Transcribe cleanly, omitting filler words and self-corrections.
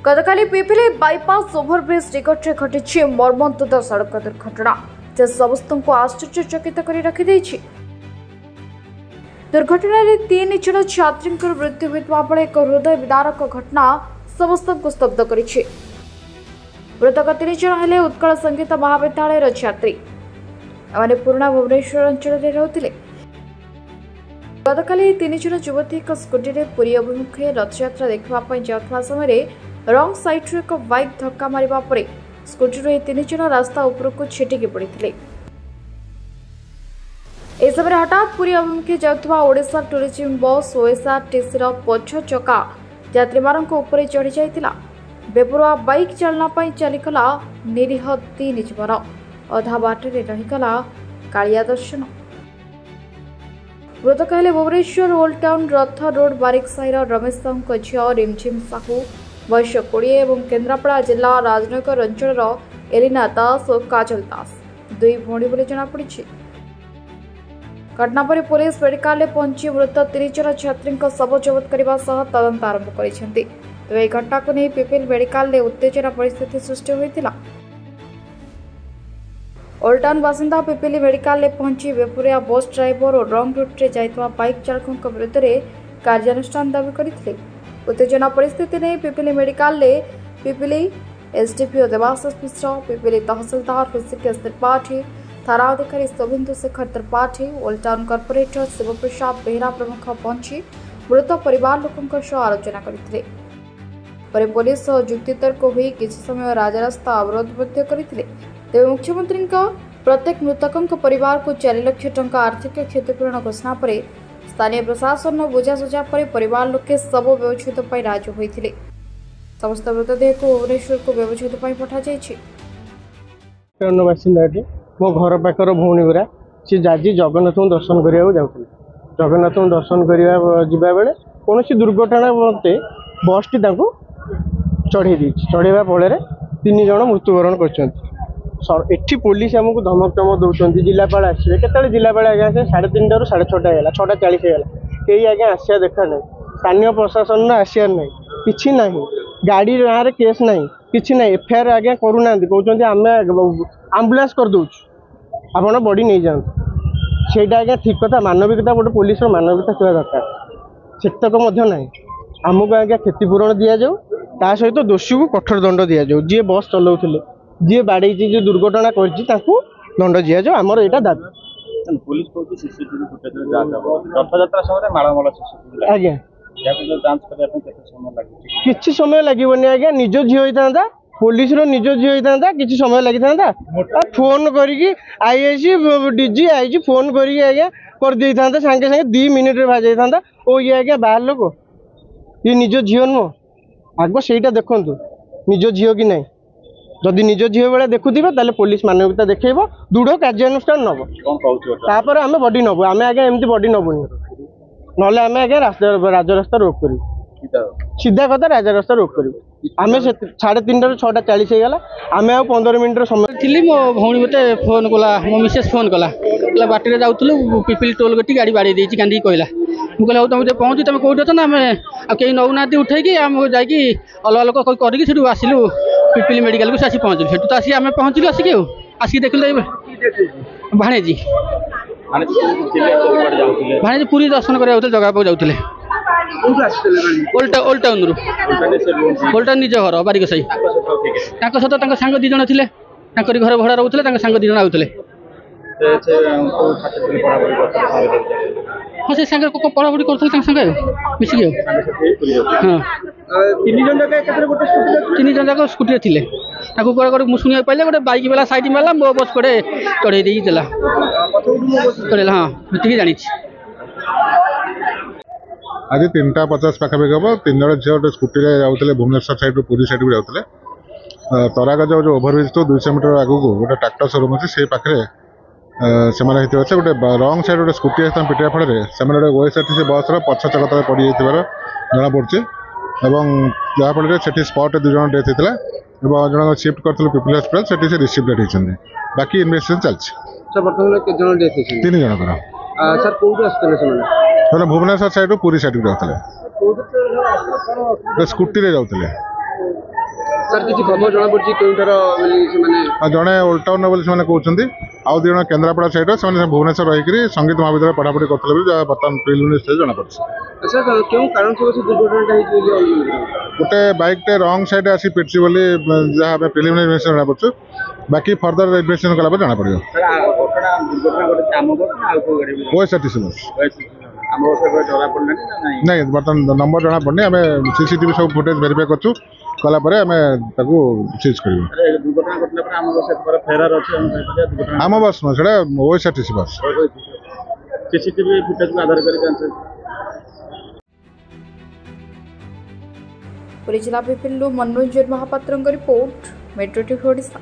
गतकाली Pipili bypass overbridge निकटରେ घटिଛି ମର୍ମନ୍ତୁଦ ସଡ଼କ ଦୁର୍ଘଟଣା ଯେ ସମସ୍ତଙ୍କୁ ଆଶ୍ଚର୍ଯ୍ୟଚକିତ କରି ରଖିଦେଇଛି। ଦୁର୍ଘଟଣାରେ 3 ଜଣ ଛାତ୍ରୀଙ୍କର ମୃତ୍ୟୁ ହୋଇଥିବା ବେଳେ ଏକ ହୃଦୟ ବିଦାରକ ଘଟଣା ସମସ୍ତଙ୍କୁ ସ୍ତବ୍ଧ କରିଛି। ମୃତକ 3 ଜଣ ହେଲେ ଉତ୍କଳ ସଂଗୀତ ମହାବିଦ୍ୟାଳୟର ଛାତ୍ରୀ। ଏମାନେ ପୁରୁଣା ଭୁବନେଶ୍ୱର ଅଞ୍ଚଳରେ ରହୁଥିଲେ। ଗତକାଲି 3 ଜଣ ଯୁବତୀ ଏକ ସ୍କୁଟିରେ ପୁରୀ ଅଭିମୁଖେ ରଥଯାତ୍ରା ଦେଖିବା ପାଇଁ ଯାଉଥିବା ସମୟରେ रंग साइड्रु एक बाइक धक्का मारिबा परे स्कूटर 3 जन रास्ता उपरकू छिटिकी पड़ते। इस समय हठात पुरी अभिमुखे जाउथबा ओडिशा टूरिज्म बस ओएसआरटीसी पछ चका यात्री मानक ऊपर चढ़ी जाइतिला। बेपरुआ बाइक चालना पई चलीगला निरीह 3 जीवन अधा बाटरे रहीगला कालिया दर्शन। मृतक हेले भुवनेश्वर ओल्ड टाउन रथ रोड बारिक साहिर रमेश साहू झील रिमझिम साहू बयस 20 और केन्द्रापड़ा जिला राजनगर अंचल एलिना दास और काजल दास 2 भौणी बोली जनापड़ी। घटना पर पुलिस मेडिकल पहुंची मृत 3 जन छात्री शव जबत करने तदंत आरंभ कर। तेज घटना को नहीं पिपिल मेडिकल उत्तेजना परिस्थिति सृष्टि होता। ओल्ड टाउन बासिंदा पिपिली मेडिकल पहुंची बेपुरिया बस ड्राइवर और रंग रूट्रे जाइतवा बाइक चालकों विरुद्ध में कार्यानुष्ठान दावी करते। उत्तेजना परिस्थिति नहीं पिपिली मेडिकल पिपिली एसडीपीओ देवाशीष मिश्र, पिपिली तहसीलदार ऋषिकेश त्रिपाठी, थाना अधिकारी Sobhindu Sekhar Tripathi, old town corporator Shivprasad Behera प्रमुख पहुंची मृत परिवार लोकों आलोचना करते। पुलिस जुक्तितर्क हुई किसी समय राजरास्ता अवरोध करते। तेज मुख्यमंत्री प्रत्येक मृतकों परिवार को 4 लाख टंका आर्थिक क्षतिपूरण घोषणा पर स्थानीय प्रशासन बुझासुझा पर परिवार लोके सब व्यवच्छेद राजी होते। समस्त मृतदेह को भुवनेश्वर को व्यवच्छेद पठा जाइए। बासिंदा मो घर पाखर भौणी गुरा सी जाजी जगन्नाथ दर्शन करने जाऊँ। जगन्नाथ दर्शन करवा बेले कौन दुर्घटना मत बस टी चढ़े चढ़ेवा फल 3 जन मृत्युवरण कर। पुलिस आमको धमक चमक दौरान जिलापाल आसवे के जिलापाल आगे आसे 3:30 ରୁ 6:30 है 6:40 है कई आगे आसिया देखा ना स्थानीय प्रशासन आसार ना कि ना गाड़ी ना केस ना कि ना एफआईआर आगे करूना कहते आम आम्बुलांस कर दौ आप बड़ी नहीं जाते से आगे ठीक कथा। मानविकता गोटे पुलिस मानविकता थोड़ा दरकार सेतक ना आमको आगे क्षतिपूरण दि जाऊ ता सहित दोषी को कठोर दंड दि जाऊ। जी बस चलाऊे जी बाड़ी जो दुर्घटना कर दंड दि जाऊ आमर यहाँ दाबी। पुलिस सीसीटीवी फुटेज रथयात्रा समय माड़माड़ आज्ञा किसी समय लगे आज्ञा निज झी होता पुलिस निज झी होता कि समय लगी था फोन करके आईआईसी डीजी आईजी फोन करके आज्ञा कर दे था सागे सागे 2 मिनिट बाजि था ओ ये आज्ञा बाहर लोक ये निज झील नुह आग से देखु निज झील कि ना जदि निज झील भाया देखुवे पुलिस मानविकता देखब दृढ़ कार्यानुष्ठान नब आम बडी नबू आम आगे एमती बडी नबुनि ना आम आगे राजरास्ता रोक कर सीधा कथा राजरास्ता रोक कर आम 3:30 ରୁ 6:40 होगा आम आ 15 मिनट समय थी। मो भौणी मत फोन कला मो मिसेस फोन कला बाटर जाऊँ पिपिल टोल गटी गाड़ी बाड़ी देती कांदी कहला मुझे तुम पहुँची तुम कौट अच्छे आम कहीं नौना उठेकी आम जा अलग लोक करके आसलु पिपिली मेडिकल को आसी पहुँचलु से तो आसी आम पहुँचलु आसिक देखल भाणेजी भाणेजी पूरी दर्शन कर जगह पाक जाते ओल्ड टाउन निज घर बारिक साई सहित सांग 2 जन थे घर भड़ा रोते सांग 2 जन आउते हाँ से सांगे पढ़ापढ़ी करते मिसिक हाँ 3 जन जाक स्कूटी थे कड़े शुणा पाइले गोटे बाइक वाला साइड मारा मो बस कड़े चढ़े देला चढ़ेला हाँ ये जानी। आज 3:50 पाखापाखि हम 3 जन झील गोटे स्कूटी जाते भुवनेश्वर साइड पुरी साइड को जाते तरागज जो ओभरब्रिज तो 200 मीटर आगू गोटे ट्राक्टर शोरूम अच्छे से पाखे से गोटे रंग साइड गोटे स्कूटी आस पिटिया फल से ओएसआरटीसी बस पछ चक तले पड़ जाइए जमापड़ी जहाँफल से स्पट 2 जन डेथ होता है जन शिफ्ट कर पिपिल हस्पिटाल से रिसीव होती बाकी इन्वेस्टिगेशन चलती 3 जनकर सर कौट आसते भुवनेश्वर साइड पुरी साइड को जाते स्कूटी जाते सर किसी खबर जना पड़ी केउठार जड़े ओल्ड टाउन बोली से कहते आउ दुई जन केन्द्रापड़ा साइड से भुवनेश्वर रही संगीत महाविद्यालय पढ़ापढ़ी करते बर्तमान प्रिलिमिनारी स्टेज जना पड़ी सर क्यों कारण से दुर्घटना गोटे बाइकटे रंग साइड आसी पिटी बोली जहाँ प्रिलिमिनारी इन्वेस्टिगेशन जना पड़े बाकी फर्दर इन्वेस्टिगेशन कला जना पड़ो ओएसआरटीसी बस नहीं बर्तमान नंबर जना पड़नी आम सीसीटीवी सब फुटेज वेरीफाई करछु कलापर आम सीज कर आम बस नुह से ओएसआरटीसी बस सीसीटीवी फुटेज आधार कर पुरी जिला Pipili Manoranjan Mahapatra report metro TV Odisha.